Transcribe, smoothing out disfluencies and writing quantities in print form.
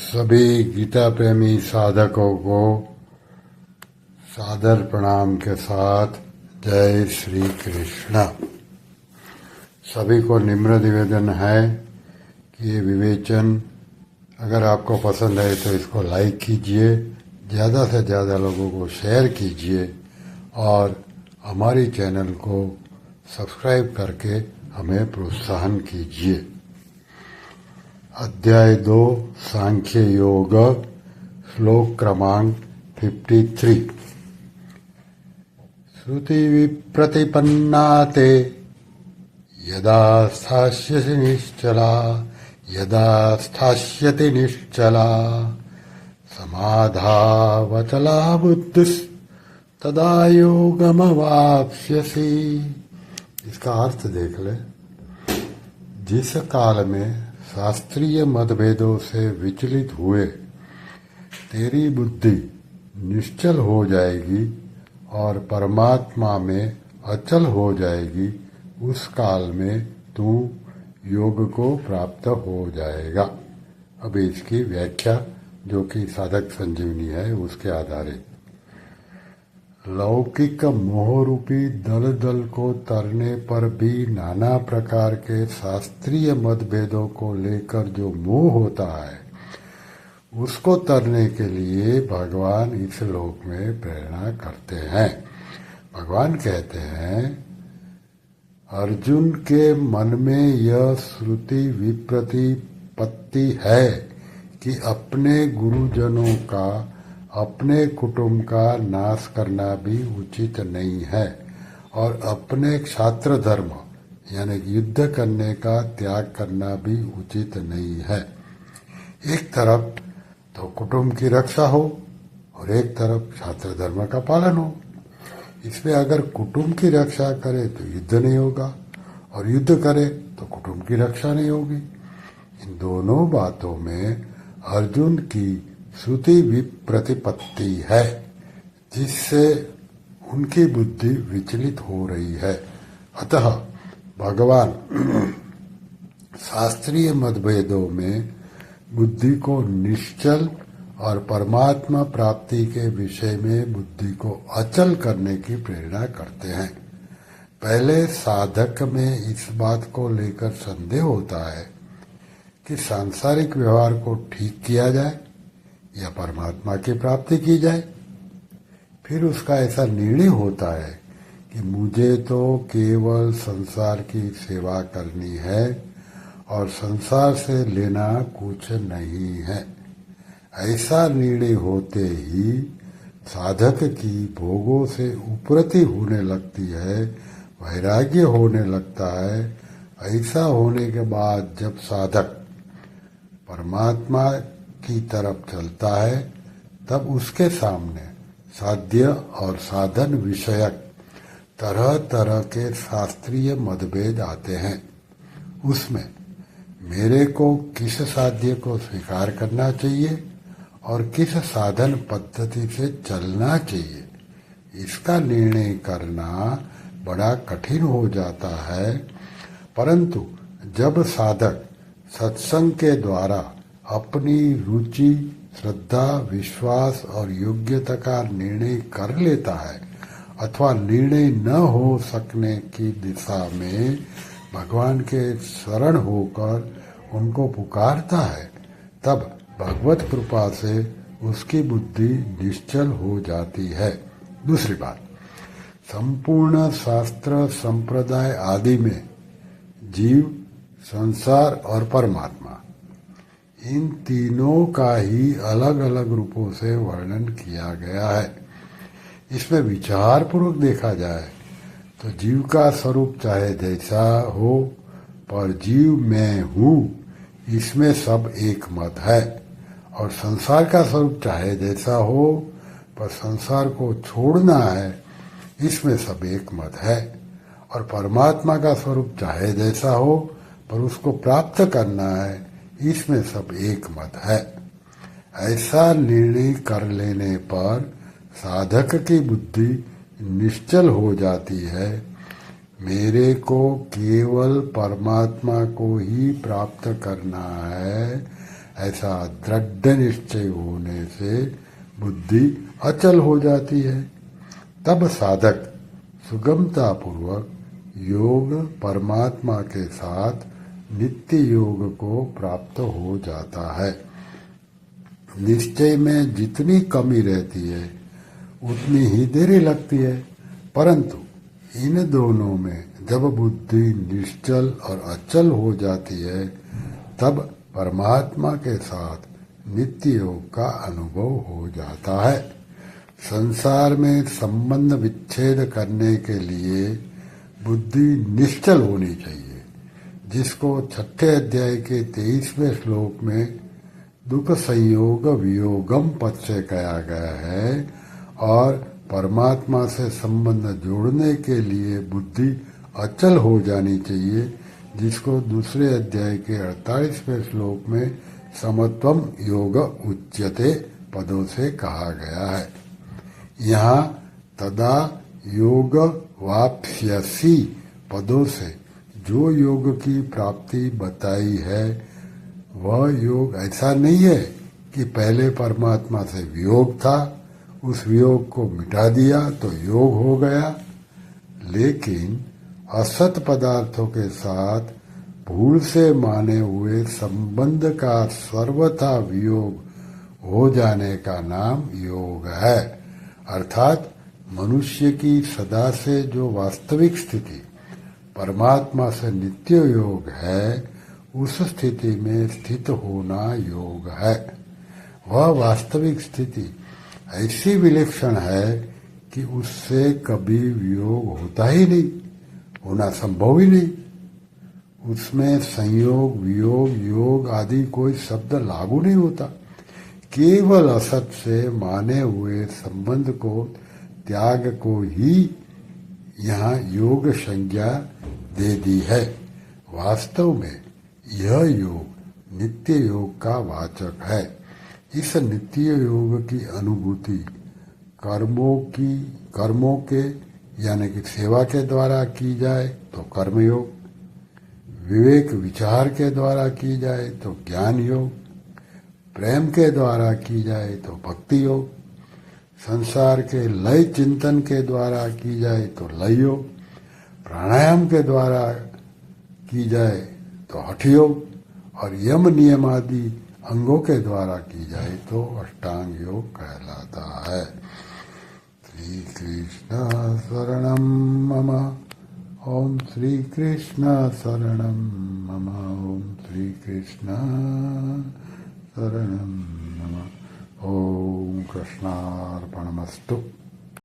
सभी गीता प्रेमी साधकों को सादर प्रणाम के साथ जय श्री कृष्ण। सभी को निम्र निवेदन है कि ये विवेचन अगर आपको पसंद है तो इसको लाइक कीजिए, ज़्यादा से ज़्यादा लोगों को शेयर कीजिए और हमारी चैनल को सब्सक्राइब करके हमें प्रोत्साहन कीजिए। अध्याय 2 सांख्य योग, श्लोक क्रमांक 53। श्रुति विप्रतिपन्ना ते यदा स्थास्यसि निश्चला, यदा स्थास्यति निश्चला, समाधावचला बुद्धिस्तदा योगमवाप्स्यसि। इसका अर्थ देख ले। जिस काल में शास्त्रीय मतभेदों से विचलित हुए तेरी बुद्धि निश्चल हो जाएगी और परमात्मा में अचल हो जाएगी, उस काल में तू योग को प्राप्त हो जाएगा। अब इसकी व्याख्या जो कि साधक संजीवनी है उसके आधारित। लौकिक मोहरूपी दल दल को तरने पर भी नाना प्रकार के शास्त्रीय मतभेदों को लेकर जो मोह होता है, उसको तरने के लिए भगवान इस लोक में प्रेरणा करते हैं। भगवान कहते हैं, अर्जुन के मन में यह श्रुति विप्रतिपत्ति है कि अपने गुरुजनों का, अपने कुटुंब का नाश करना भी उचित नहीं है और अपने क्षात्र धर्म यानी युद्ध करने का त्याग करना भी उचित नहीं है। एक तरफ तो कुटुंब की रक्षा हो और एक तरफ क्षात्र धर्म का पालन हो। इसमें अगर कुटुंब की रक्षा करे तो युद्ध नहीं होगा और युद्ध करे तो कुटुंब की रक्षा नहीं होगी। इन दोनों बातों में अर्जुन की श्रुति विप्रतिपत्ति है, जिससे उनकी बुद्धि विचलित हो रही है। अतः भगवान शास्त्रीय मतभेदों में बुद्धि को निश्चल और परमात्मा प्राप्ति के विषय में बुद्धि को अचल करने की प्रेरणा करते हैं। पहले साधक में इस बात को लेकर संदेह होता है कि सांसारिक व्यवहार को ठीक किया जाए या परमात्मा की प्राप्ति की जाए। फिर उसका ऐसा निर्णय होता है कि मुझे तो केवल संसार की सेवा करनी है और संसार से लेना कुछ नहीं है। ऐसा निर्णय होते ही साधक की भोगों से उपरति होने लगती है, वैराग्य होने लगता है। ऐसा होने के बाद जब साधक परमात्मा की तरफ चलता है, तब उसके सामने साध्य और साधन विषयक तरह तरह के शास्त्रीय मतभेद आते हैं। उसमें मेरे को किस साध्य को स्वीकार करना चाहिए और किस साधन पद्धति से चलना चाहिए, इसका निर्णय करना बड़ा कठिन हो जाता है। परंतु जब साधक सत्संग के द्वारा अपनी रुचि, श्रद्धा, विश्वास और योग्यता का निर्णय कर लेता है अथवा निर्णय न हो सकने की दिशा में भगवान के शरण होकर उनको पुकारता है, तब भगवत कृपा से उसकी बुद्धि निश्चल हो जाती है। दूसरी बात, संपूर्ण शास्त्र संप्रदाय आदि में जीव, संसार और परमात्मा, इन तीनों का ही अलग अलग रूपों से वर्णन किया गया है। इसमें विचार पूर्वक देखा जाए तो जीव का स्वरूप चाहे जैसा हो, पर जीव मैं हूँ, इसमें सब एक मत है। और संसार का स्वरूप चाहे जैसा हो, पर संसार को छोड़ना है, इसमें सब एक मत है। और परमात्मा का स्वरूप चाहे जैसा हो, पर उसको प्राप्त करना है, इसमें सब एक मत है। ऐसा निर्णय कर लेने पर साधक की बुद्धि निश्चल हो जाती है। मेरे को केवल परमात्मा को ही प्राप्त करना है, ऐसा दृढ़ निश्चय होने से बुद्धि अचल हो जाती है। तब साधक सुगमता पूर्वक योग परमात्मा के साथ नित्य योग को प्राप्त हो जाता है। निश्चय में जितनी कमी रहती है उतनी ही देरी लगती है, परंतु इन दोनों में जब बुद्धि निश्चल और अचल हो जाती है तब परमात्मा के साथ नित्य योग का अनुभव हो जाता है। संसार में संबंध विच्छेद करने के लिए बुद्धि निश्चल होनी चाहिए, जिसको 6 अध्याय के 23वें श्लोक में दुख संयोग वियोगम पद से कहा गया है। और परमात्मा से संबंध जोड़ने के लिए बुद्धि अचल हो जानी चाहिए, जिसको दूसरे अध्याय के 48वें श्लोक में समत्वम योग उच्यते पदों से कहा गया है। यहाँ तदा योग वाप्स्यसि पदों से जो योग की प्राप्ति बताई है वह योग ऐसा नहीं है कि पहले परमात्मा से वियोग था, उस वियोग को मिटा दिया तो योग हो गया, लेकिन असत पदार्थों के साथ भूल से माने हुए संबंध का सर्वथा वियोग हो जाने का नाम योग है। अर्थात मनुष्य की सदा से जो वास्तविक स्थिति परमात्मा से नित्य योग है, उस स्थिति में स्थित होना योग है। वह वास्तविक स्थिति ऐसी विलक्षण है कि उससे कभी वियोग होता ही नहीं, होना संभव ही नहीं। उसमें संयोग वियोग योग आदि कोई शब्द लागू नहीं होता। केवल असत से माने हुए संबंध को त्याग को ही यहाँ योग संज्ञा दे दी है। वास्तव में यह योग नित्य योग का वाचक है। इस नित्य योग की अनुभूति कर्मों के यानी कि सेवा के द्वारा की जाए तो कर्मयोग, विवेक विचार के द्वारा की जाए तो ज्ञान योग, प्रेम के द्वारा की जाए तो भक्ति योग, संसार के लय चिंतन के द्वारा की जाए तो लय योग, प्राणायाम के द्वारा की जाए तो हठ योग और यम नियम आदि अंगों के द्वारा की जाए तो अष्टांग योग कहलाता है। श्री कृष्ण शरणम मम। ओम श्री कृष्ण शरणम मम। ओम श्री कृष्ण शरणम मम। ओम कृष्णार्पणमस्तु।